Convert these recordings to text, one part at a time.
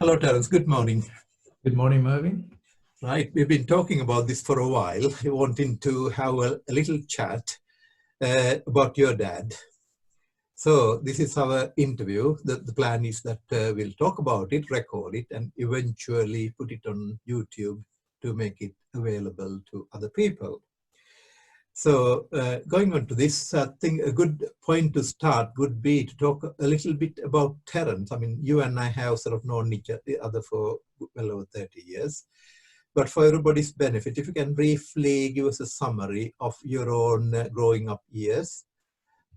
Hello, Terence. Good morning. Good morning, Mervyn. Right, we've been talking about this for a while, wanting to have a little chat about your dad. So this is our interview. The plan is that we'll talk about it, record it, and eventually put it on YouTube to make it available to other people. So going on to this, I think a good point to start would be to talk a little bit about Terence. I mean, you and I have sort of known each other for well over 30 years. But for everybody's benefit, if you can briefly give us a summary of your own growing up years,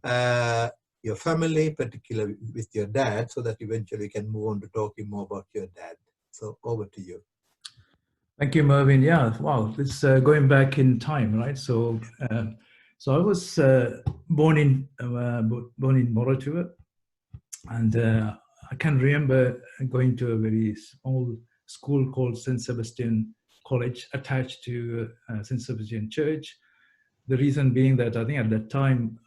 your family, particularly with your dad, so that eventually we can move on to talking more about your dad. So over to you. Thank you, Mervyn. Yeah, wow, it's going back in time, right? So I was born in Moratuwa, and I can remember going to a very small school called St. Sebastian College, attached to St. Sebastian Church. The reason being that I think at that time,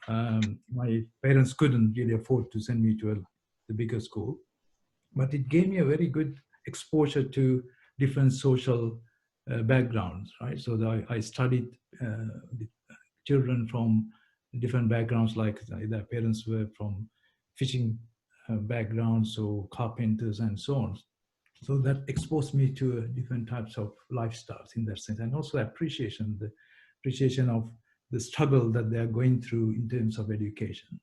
my parents couldn't really afford to send me to the bigger school, but it gave me a very good exposure to different social backgrounds, right? So I studied with children from different backgrounds, like their parents were from fishing backgrounds, so carpenters and so on. So that exposed me to different types of lifestyles in that sense, and also the appreciation of the struggle that they are going through in terms of education.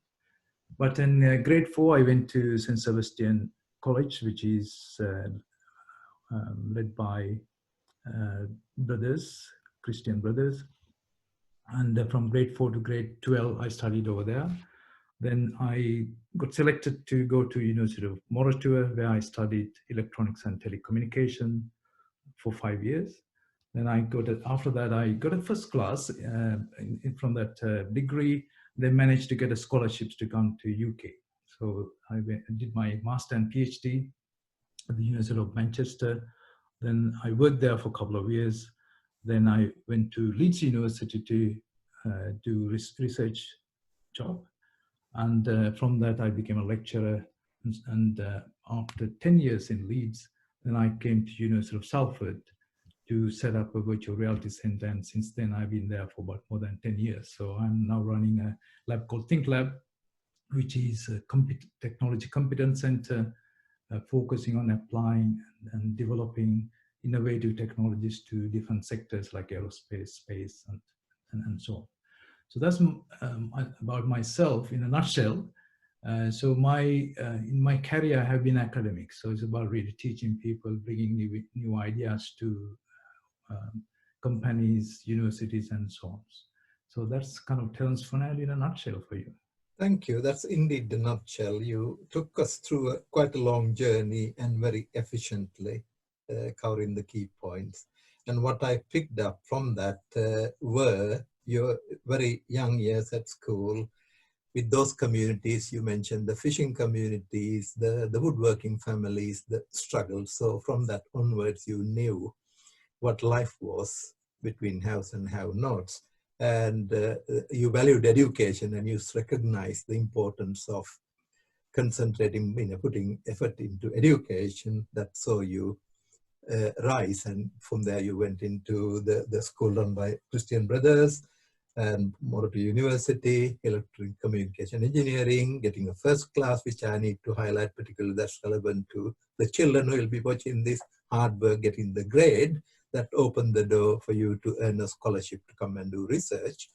But in grade 4, I went to St. Sebastian College, which is led by brothers, Christian brothers. And from grade 4 to grade 12, I studied over there. Then I got selected to go to University of Moratuwa, where I studied electronics and telecommunication for 5 years. Then after that, I got a first class from that degree. They managed to get a scholarships to come to UK. So I did my master and PhD at the University of Manchester. Then I worked there for a couple of years. Then I went to Leeds University to do research job. And from that, I became a lecturer. And after 10 years in Leeds, then I came to University of Salford to set up a virtual reality center. And since then, I've been there for about more than 10 years. So I'm now running a lab called Think Lab, which is a technology competence center focusing on applying and developing innovative technologies to different sectors like aerospace, space, and so on. So that's about myself in a nutshell. So in my career, I have been academic. So it's about really teaching people, bringing new ideas to companies, universities, and so on. So that's kind of Terence Fernand in a nutshell for you. Thank you. That's indeed the nutshell. You took us through quite a long journey and very efficiently covering the key points. And what I picked up from that were your very young years at school with those communities you mentioned, the fishing communities, the woodworking families, the struggle. So from that onwards, you knew what life was between haves and have-nots. And you valued education, and you recognized the importance of concentrating, putting effort into education that saw you rise. And from there you went into the school run by Christian Brothers and Moratuwa University, electronic communication engineering, getting a first class, which I need to highlight particularly that's relevant to the children who will be watching this, hard work getting the grade that opened the door for you to earn a scholarship to come and do research.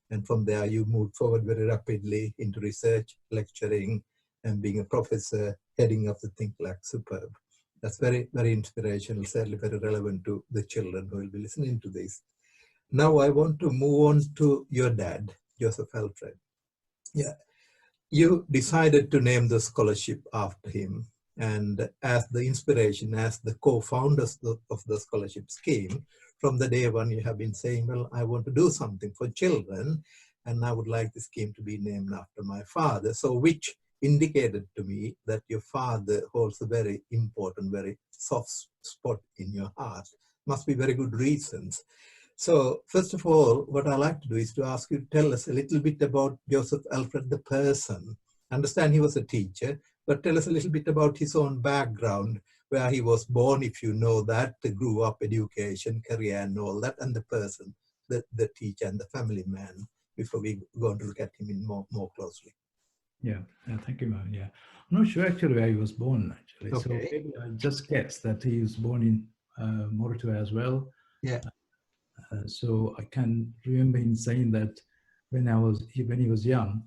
And from there you moved forward very rapidly into research, lecturing, and being a professor, heading up the Think Lab. Superb. That's very, very inspirational, certainly very relevant to the children who will be listening to this. Now I want to move on to your dad, Joseph Alfred. Yeah, you decided to name the scholarship after him. And as the inspiration, as the co-founders of the scholarship scheme, from the day one you have been saying, well, I want to do something for children, and I would like the scheme to be named after my father. So which indicated to me that your father holds a very important, very soft spot in your heart. Must be very good reasons. So first of all, what I like to do is to ask you to tell us a little bit about Joseph Alfred, the person. I understand he was a teacher, but tell us a little bit about his own background. where he was born, if you know that, grew up, education, career, and all that, and the person, the teacher and the family man, before we go on to look at him in more closely. Yeah, thank you, man. Yeah, I'm not sure actually where he was born, actually. So Okay. maybe I just guess that he was born in Moratuwa as well. Yeah. So I can remember him saying that when he was young,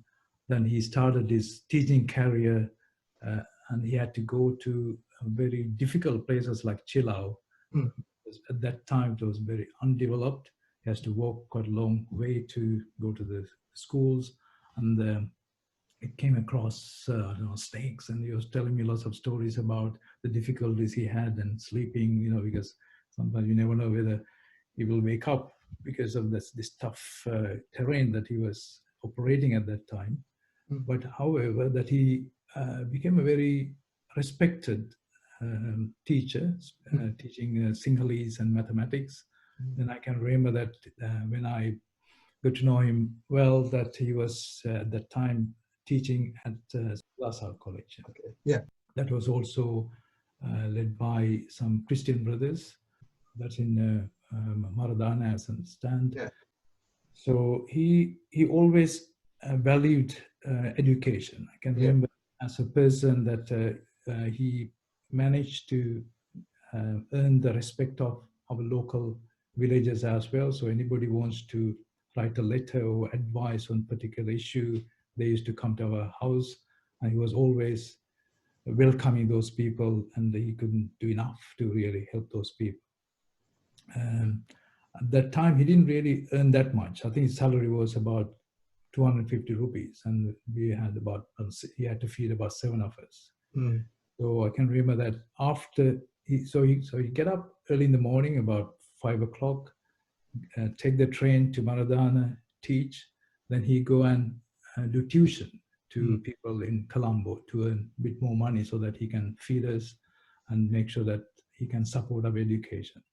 then he started his teaching career, and he had to go to very difficult places like Chilau. Mm. At that time, it was very undeveloped. He has to walk quite a long way to go to the schools, and it came across I don't know, snakes, and he was telling me lots of stories about the difficulties he had and sleeping, because sometimes you never know whether he will wake up because of this tough terrain that he was operating at that time. Mm. But however, that he became a very respected teacher, teaching Sinhalese and mathematics. Mm. And I can remember that when I got to know him well, that he was at that time teaching at Lasal College. Okay. Yeah. That was also led by some Christian brothers. That's in Maradana, as I understand. Yeah. So he always valued education. I can Yeah. remember as a person that he managed to earn the respect of our local villagers as well. So anybody wants to write a letter or advice on particular issue, they used to come to our house, and he was always welcoming those people, and he couldn't do enough to really help those people. At that time, he didn't really earn that much. I think his salary was about 250 rupees, and we had he had to feed about 7 of us. Mm. So I can remember that after he get up early in the morning about 5 o'clock, take the train to Maradana, teach, then he go and do tuition to people in Colombo to earn a bit more money so that he can feed us and make sure that he can support our education.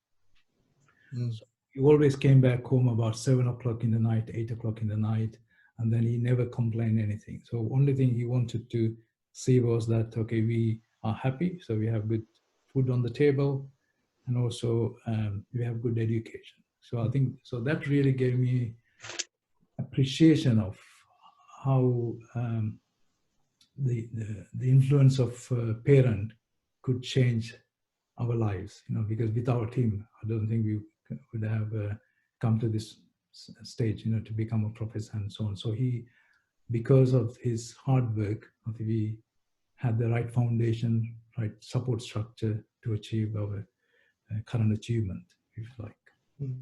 Mm. So he always came back home about 7 o'clock in the night, 8 o'clock in the night, and then he never complained anything. So only thing he wanted to see was that, okay, we are happy, so we have good food on the table, and also we have good education. So I think, so that really gave me appreciation of how the influence of parent could change our lives, because without him, I don't think we would have come to this stage, to become a professor and so on. So because of his hard work, I think we had the right foundation, right support structure to achieve our current achievement, if you like. Mm.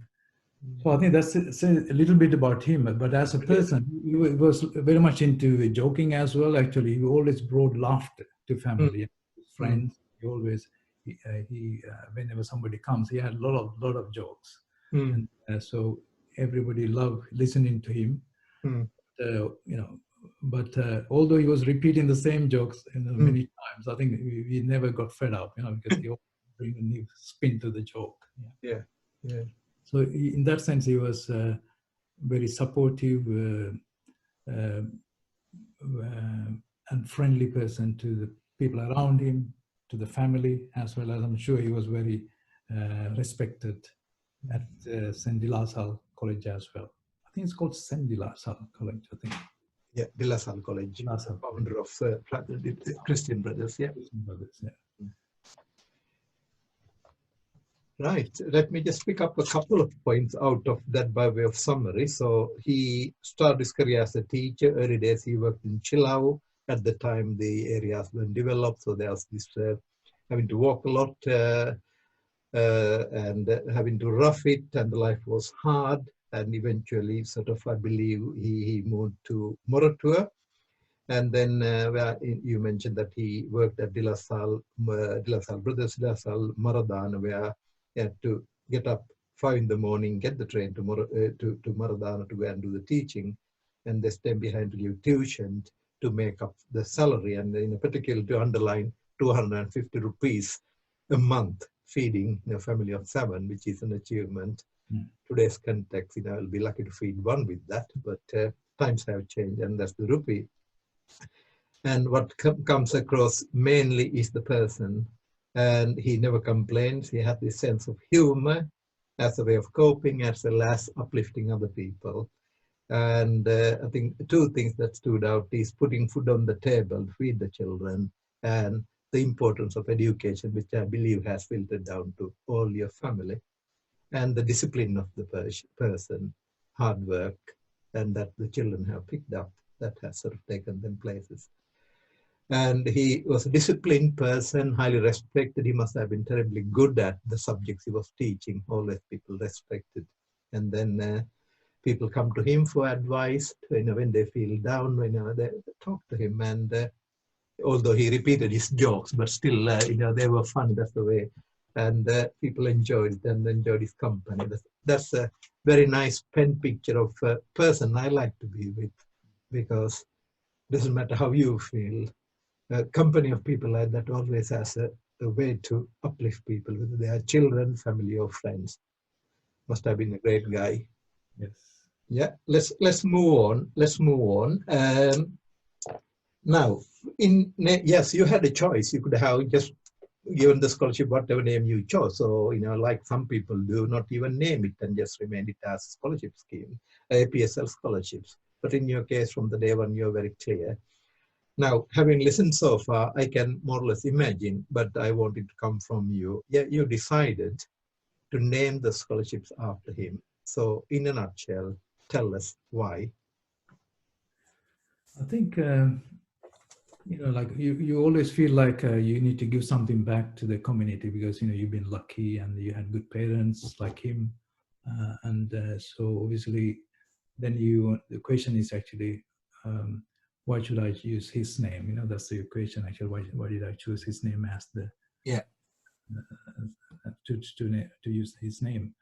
So I think that's a little bit about him. But as a person, he was very much into joking as well. Actually, he always brought laughter to family, friends. He always, whenever somebody comes, he had a lot of jokes, and so everybody loved listening to him. But although he was repeating the same jokes many times, I think we never got fed up, because he always bring a new spin to the joke. Yeah. Yeah. So in that sense, he was very supportive and friendly person to the people around him, to the family, as well as I'm sure he was very respected at St. Dilasal College as well. I think it's called St. Dilasal College, I think. Yeah, Dilasal College, Dilasal founder of Christian Brothers. Yeah. Christian Brothers, yeah. Right. Let me just pick up a couple of points out of that by way of summary. So he started his career as a teacher. Early days he worked in Chilau. At the time the areas weren't developed, so there was this having to walk a lot and having to rough it, and the life was hard. And eventually, sort of, I believe he moved to Moratuwa. And then you mentioned that he worked at Dilasal Brothers, Dilasal Maradana, where he had to get up 5 in the morning, get the train to Maradana to go and do the teaching, and they stand behind to give tuition to make up the salary. And in particular, to underline 250 rupees a month, feeding a family of 7, which is an achievement. Today's context, I'll be lucky to feed 1 with that, but times have changed, and that's the rupee. And what comes across mainly is the person and he never complains. He had this sense of humor as a way of coping, as well as uplifting other people. And I think two things that stood out is putting food on the table to feed the children, and the importance of education, which I believe has filtered down to all your family, and the discipline of the person, hard work, and that the children have picked up, that has sort of taken them places. And he was a disciplined person, highly respected. He must have been terribly good at the subjects he was teaching, always people respected. And then people come to him for advice, when they feel down, whenever they talk to him. And although he repeated his jokes, but still, they were fun, that's the way. And people enjoyed it and enjoyed his company. That's a very nice pen picture of a person I like to be with, because it doesn't matter how you feel. A company of people like that always has a way to uplift people, whether they are children, family, or friends. Must have been a great guy. Yes. Yeah, let's move on. Let's move on. Now, yes, you had a choice. You could have just given the scholarship whatever name you chose. So, like some people do, not even name it and just remain it as scholarship scheme, APSL scholarships. But in your case, from the day one, you're very clear. Now, having listened so far, I can more or less imagine, but I want it to come from you. Yeah, you decided to name the scholarships after him. So, in a nutshell, tell us why. I think like you always feel like you need to give something back to the community, because you've been lucky and you had good parents like him, and so obviously then the question is actually, why should I use his name? That's the question actually. Why did I choose his name as the Yeah. to use his name?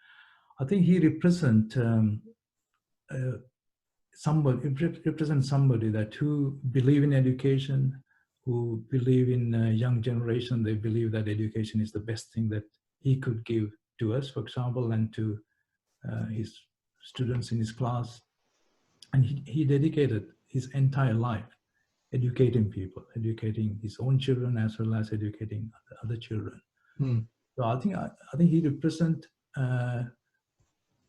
I think he uh, represents somebody that who believe in education, who believe in young generation. They believe that education is the best thing that he could give to us, for example, and to his students in his class. And he dedicated his entire life educating people, educating his own children as well as educating other children. Hmm. So I think he represents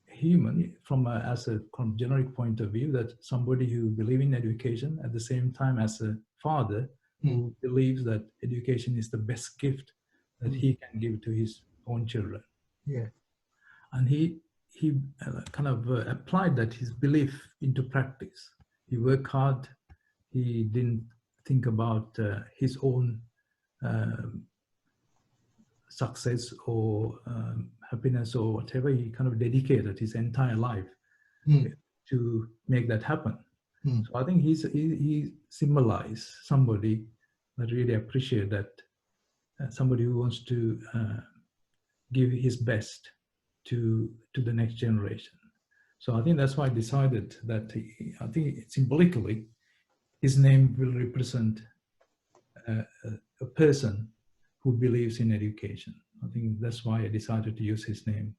human as a generic point of view, that somebody who believes in education at the same time as a father who believes that education is the best gift that he can give to his own children. Yeah. And he kind of applied that his belief into practice. He worked hard. He didn't think about his own success or happiness or whatever. He kind of dedicated his entire life to make that happen. So I think he symbolized somebody that really appreciate that, somebody who wants to give his best to the next generation. So I think that's why I decided that I think symbolically his name will represent a person who believes in education. I think that's why I decided to use his name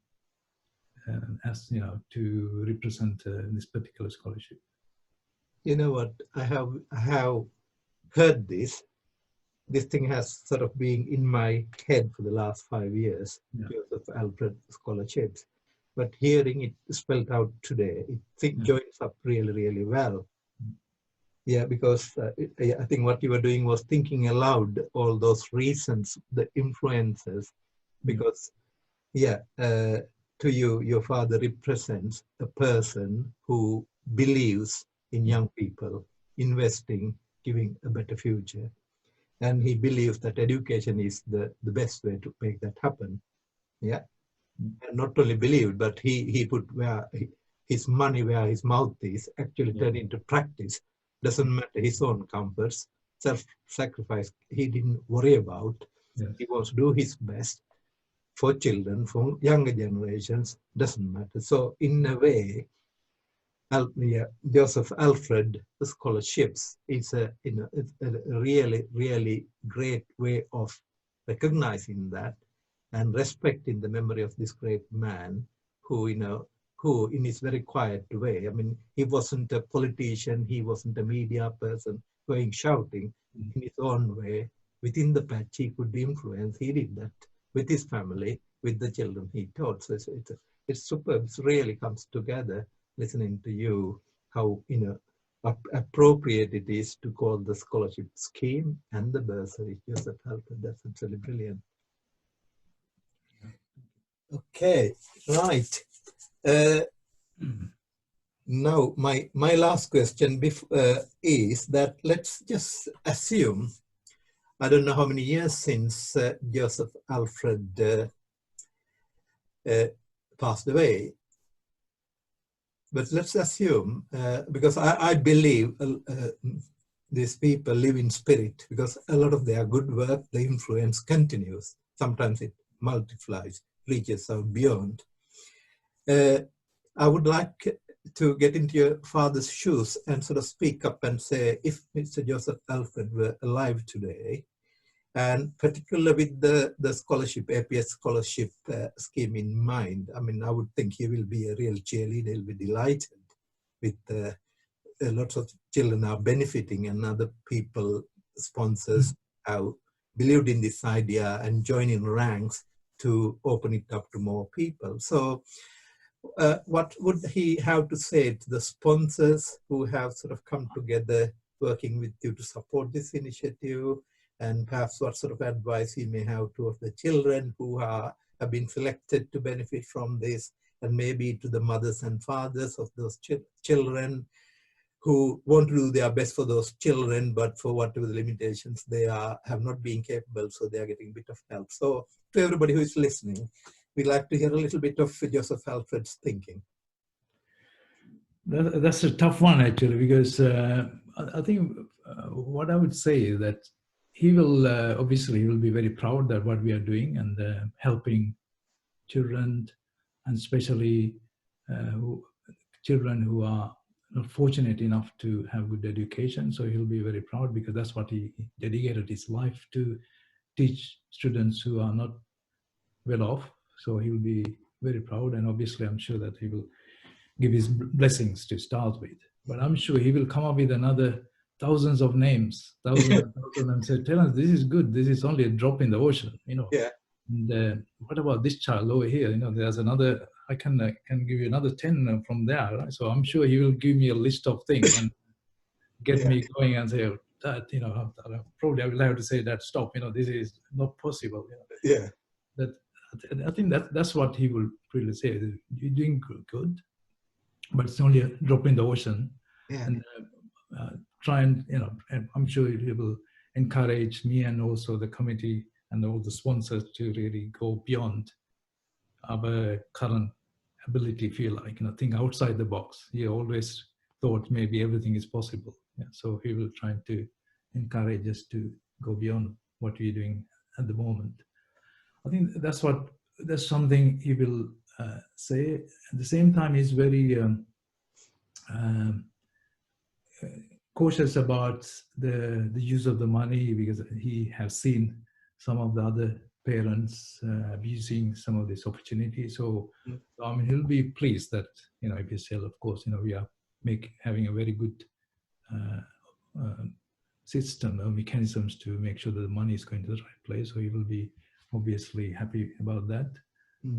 as to represent this particular scholarship. You know what? I have heard this. This thing has sort of been in my head for the last 5 years, Yeah. because of Alfred scholarships. But hearing it spelled out today, it joins up really, really well. Yeah, because I think what you were doing was thinking aloud all those reasons, the influences, because to you, your father represents a person who believes in young people, investing, giving a better future. And he believes that education is the best way to make that happen. Yeah. And not only believed, but he put his money where his mouth is, actually turned into practice. Doesn't matter his own comforts, self-sacrifice, he didn't worry about. Yes. He wants to do his best for children, for younger generations, doesn't matter. So in a way, Joseph Alfred scholarships is it's a really, really great way of recognizing that and respecting the memory of this great man who, who in his very quiet way, I mean, he wasn't a politician, he wasn't a media person going shouting. In his own way, within the patch he could influence. He did that with his family, with the children he taught. So it's superb. It really comes together listening to you, how appropriate it is to call the scholarship scheme and the bursary. Joseph Alfred, that's absolutely brilliant. Okay, right. Now, my last question is that let's just assume, I don't know how many years since Joseph Alfred passed away, but let's assume, because I believe these people live in spirit, because a lot of their good work, the influence continues. Sometimes it multiplies, reaches out beyond. I would like to get into your father's shoes and sort of speak up and say, if Mr. Joseph Alfred were alive today, and particularly with the scholarship, APS scholarship scheme in mind, I mean, I would think he will be a real cheerleader. He'll be delighted with lots of children are benefiting, and other people, sponsors, have believed in this idea and joining ranks to open it up to more people. So what would he have to say to the sponsors who have sort of come together working with you to support this initiative, and perhaps what sort of advice he may have towards the children who have been selected to benefit from this, and maybe to the mothers and fathers of those children who want to do their best for those children, but for whatever the limitations they have not been capable, so they are getting a bit of help. So to everybody who is listening, we'd like to hear a little bit of Joseph Alfred's thinking. That's a tough one, actually, because I think what I would say is that he will, obviously, he will be very proud that what we are doing and helping children, and especially children who are not fortunate enough to have good education. So he'll be very proud, because that's what he dedicated his life to, teach students who are not well off. So he will be very proud, and obviously I'm sure that he will give his blessings to start with. But I'm sure he will come up with another thousands of names, thousands and thousands, and say, tell us, this is good. This is only a drop in the ocean, you know. Yeah. And what about this child over here? You know, there's another, I can give you another 10 from there, right? So I'm sure he will give me a list of things and get me going and say, oh, that, you know, probably I will have to say that, stop, you know, this is not possible. You know? Yeah. That, I think that's what he will really say. You're doing good, but it's only a drop in the ocean. Yeah. And try and, you know, and I'm sure he will encourage me and also the committee and all the sponsors to really go beyond our current ability, feel like, you know, think outside the box. He always thought maybe everything is possible. Yeah, so he will try to encourage us to go beyond what we're doing at the moment. I think that's something he will say. At the same time, he's very cautious about the use of the money, because he has seen some of the other parents abusing some of this opportunity. So, I mean, he'll be pleased that, you know, IPSL, of course, you know, we are having a very good system or mechanisms to make sure that the money is going to the right place. So he will be obviously happy about that.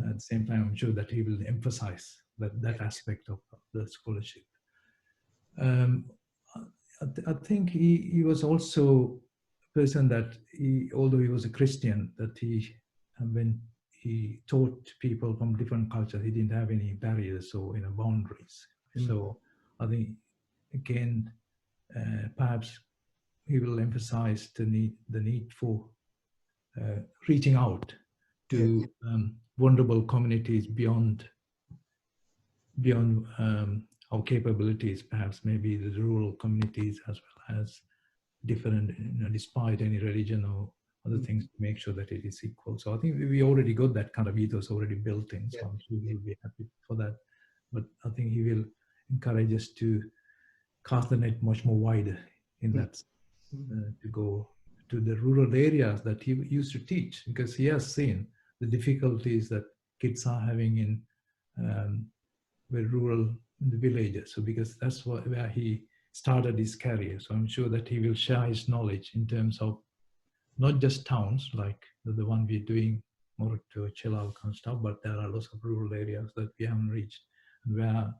At the same time, I'm sure that he will emphasize that aspect of the scholarship. I think he was also a person that although he was a Christian, that when he taught people from different cultures, he didn't have any barriers or, you know, boundaries. So I think, again, perhaps he will emphasize the need for reaching out to vulnerable communities beyond our capabilities, perhaps maybe the rural communities, as well as different, you know, despite any religion or other things, to make sure that it is equal. So I think we already got that kind of ethos already built in, so I'm sure he will be happy for that. But I think he will encourage us to cast the net much more wider in that, to go to the rural areas that he used to teach, because he has seen the difficulties that kids are having in very rural, in the villages. So because that's where he started his career. So I'm sure that he will share his knowledge in terms of not just towns like the one we're doing more to chill out kind of stuff, but there are lots of rural areas that we haven't reached, and where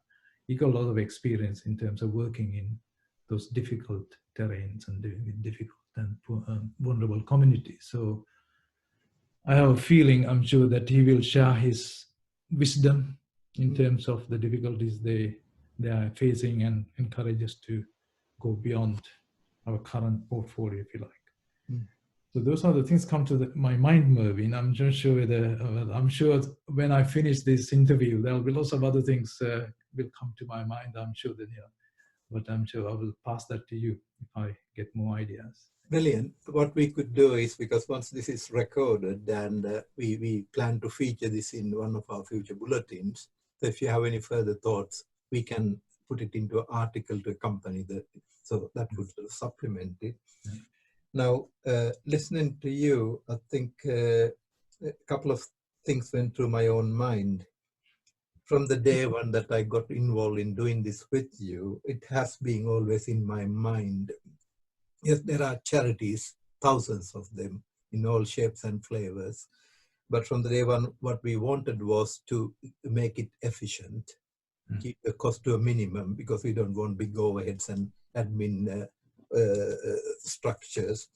he got a lot of experience in terms of working in those difficult terrains and with difficult and vulnerable communities. So I have a feeling, I'm sure, that he will share his wisdom in Mm, terms of the difficulties they are facing and encourage us to go beyond our current portfolio, if you like. mm. So those are the things come to my mind, Mervyn. I'm not sure whether I'm sure when I finish this interview, there'll be lots of other things will come to my mind. I'm sure that but I'm sure I will pass that to you if I get more ideas. Brilliant. What we could do is, because once this is recorded and we plan to feature this in one of our future bulletins, so if you have any further thoughts, we can put it into an article to accompany that, so that would sort of supplement it. Yeah. Now, listening to you, I think a couple of things went through my own mind. From the day one that I got involved in doing this with you, it has been always in my mind. Yes, there are charities, thousands of them in all shapes and flavors. But from the day one, what we wanted was to make it efficient, keep the cost to a minimum, because we don't want big overheads and admin structures,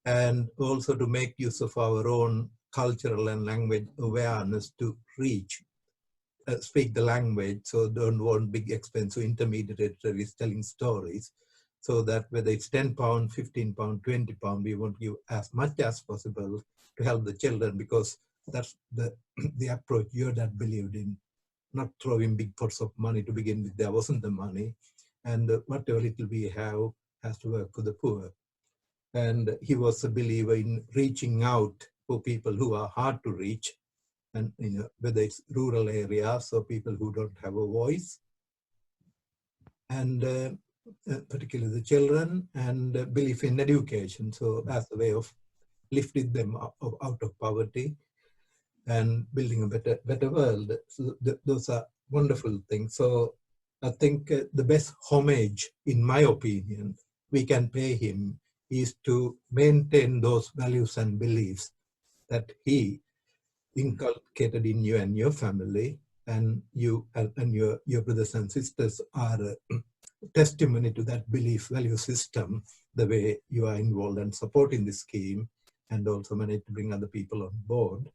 and also to make use of our own cultural and language awareness to reach, speak the language, so don't want big expensive intermediaries telling stories. So that whether it's £10, £15, £20, we want to give as much as possible to help the children, because that's the the approach your dad believed in, not throwing big pots of money to begin with. There wasn't the money, and whatever little we have has to work for the poor. And he was a believer in reaching out for people who are hard to reach, and whether it's rural areas or people who don't have a voice, and particularly the children, and belief in education. So as a way of lifting them out of poverty and building a better world. So those are wonderful things. So I think the best homage, in my opinion, we can pay him is to maintain those values and beliefs that he inculcated in you and your family, and you and your brothers and sisters are testimony to that belief value system, the way you are involved and supporting the scheme, and also manage to bring other people on board.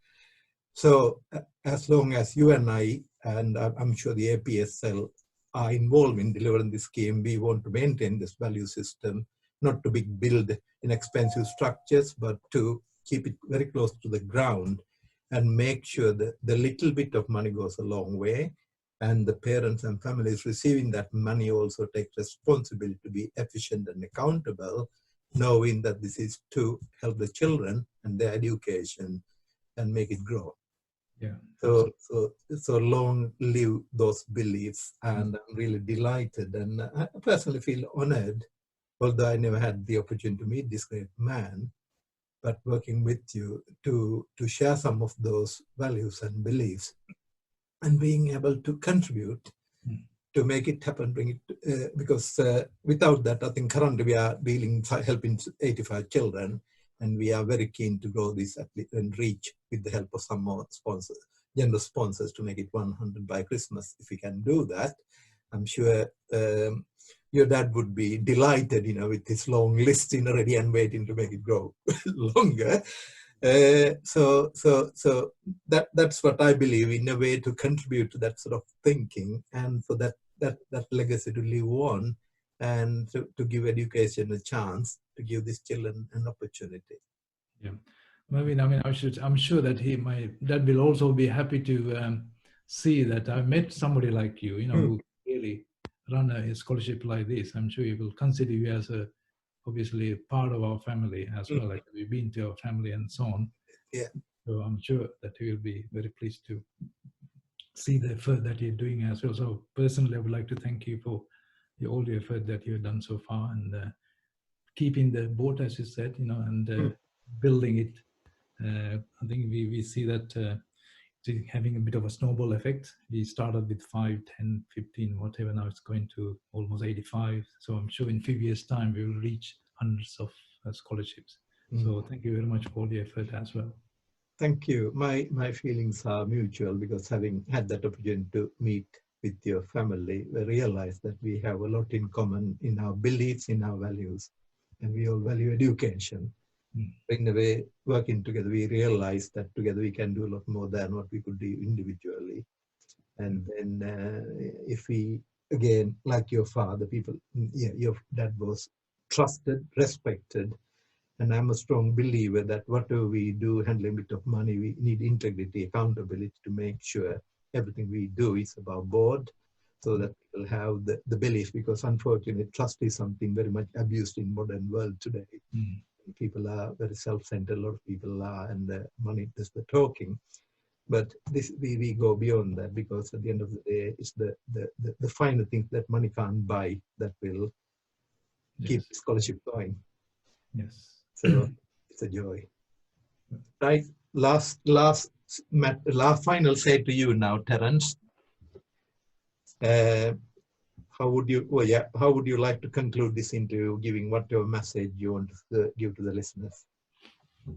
So as long as you and I, and I'm sure the APSL, are involved in delivering this scheme, we want to maintain this value system, not to build inexpensive structures, but to keep it very close to the ground and make sure that the little bit of money goes a long way, and the parents and families receiving that money also take responsibility to be efficient and accountable, knowing that this is to help the children and their education and make it grow. Yeah, So long live those beliefs, and I'm really delighted, and I personally feel honored, although I never had the opportunity to meet this great man, but working with you to share some of those values and beliefs, and being able to contribute to make it happen, bring it, because without that, I think currently we are helping 85 children, and we are very keen to grow this and reach with the help of some more sponsors, generous sponsors, to make it 100 by Christmas. If we can do that, I'm sure your dad would be delighted, with his long list already and waiting to make it grow longer. So that's what I believe, in a way, to contribute to that sort of thinking, and for that legacy to live on, and to give education a chance, to give these children an opportunity. yeah. I mean, I'm sure that my dad will also be happy to see that I met somebody like you, Mm. who really run a scholarship like this. I'm sure he will consider you as obviously a part of our family as well. Mm. Like we've been to our family and so on. Yeah. So I'm sure that he will be very pleased to see the effort that you're doing as well. So personally, I would like to thank you for all the effort that you've done so far, and keeping the boat, as you said, and Mm. building it. I think we see that having a bit of a snowball effect. We started with 5, 10, 15, whatever. Now it's going to almost 85. So I'm sure in a few years' time we will reach hundreds of scholarships. So thank you very much for the effort as well. Thank you. My feelings are mutual because having had that opportunity to meet with your family, we realize that we have a lot in common in our beliefs, in our values, and we all value education. Mm. In a way, working together, we realize that together we can do a lot more than what we could do individually. And then if we, again, like your father, people, yeah, your dad was trusted, respected, and I'm a strong believer that whatever we do, handling a bit of money, we need integrity, accountability to make sure everything we do is above board so that people have the belief, because unfortunately, trust is something very much abused in modern world today. Mm. People are very self-centered, a lot of people are, and money does the talking. But this we go beyond that, because at the end of the day, it's the final things that money can't buy that will keep Yes. scholarship going. Yes. So it's a joy. Right. Last final say to you now, Terence. Uh, how would you? Well, yeah. How would you like to conclude this interview, giving whatever message you want to give to the listeners? I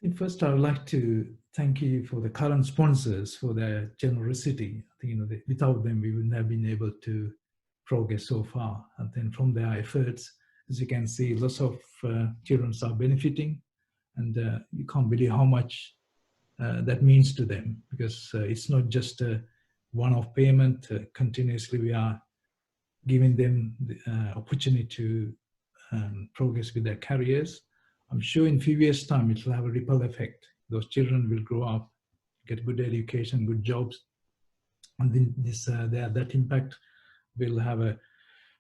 think first I would like to thank you for the current sponsors for their generosity. I think without them we wouldn't have been able to progress so far. And then from their efforts, as you can see, lots of children are benefiting, and you can't believe how much that means to them, because it's not just a one-off payment. Continuously, we are giving them the opportunity to progress with their careers. I'm sure in few years' time it will have a ripple effect. Those children will grow up, get good education, good jobs, and then that impact will have a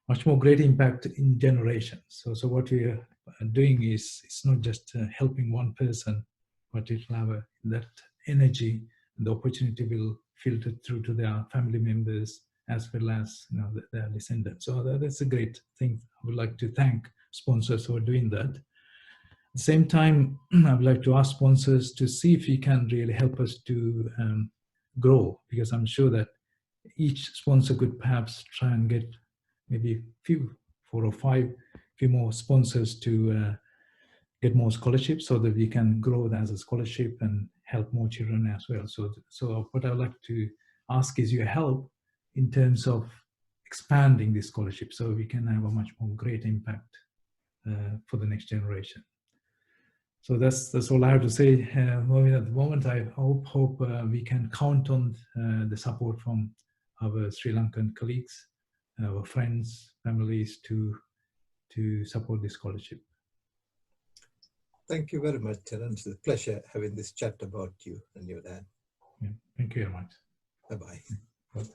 much more great impact in generations. So what we are doing is it's not just helping one person, but it will have that energy and the opportunity will filter through to their family members as well as their descendants. So that's a great thing. I would like to thank sponsors who are doing that. At the same time, I would like to ask sponsors to see if you can really help us to grow, because I'm sure that each sponsor could perhaps try and get maybe few, 4 or 5, few more sponsors to get more scholarships so that we can grow as a scholarship and help more children as well. So what I would like to ask is your help in terms of expanding this scholarship so we can have a much more great impact for the next generation. So that's all I have to say. At the moment, I hope we can count on the support from our Sri Lankan colleagues, our friends, families to support this scholarship. Thank you very much, Terence. It's a pleasure having this chat about you and your dad. Yeah, thank you very much. Bye-bye. Bye.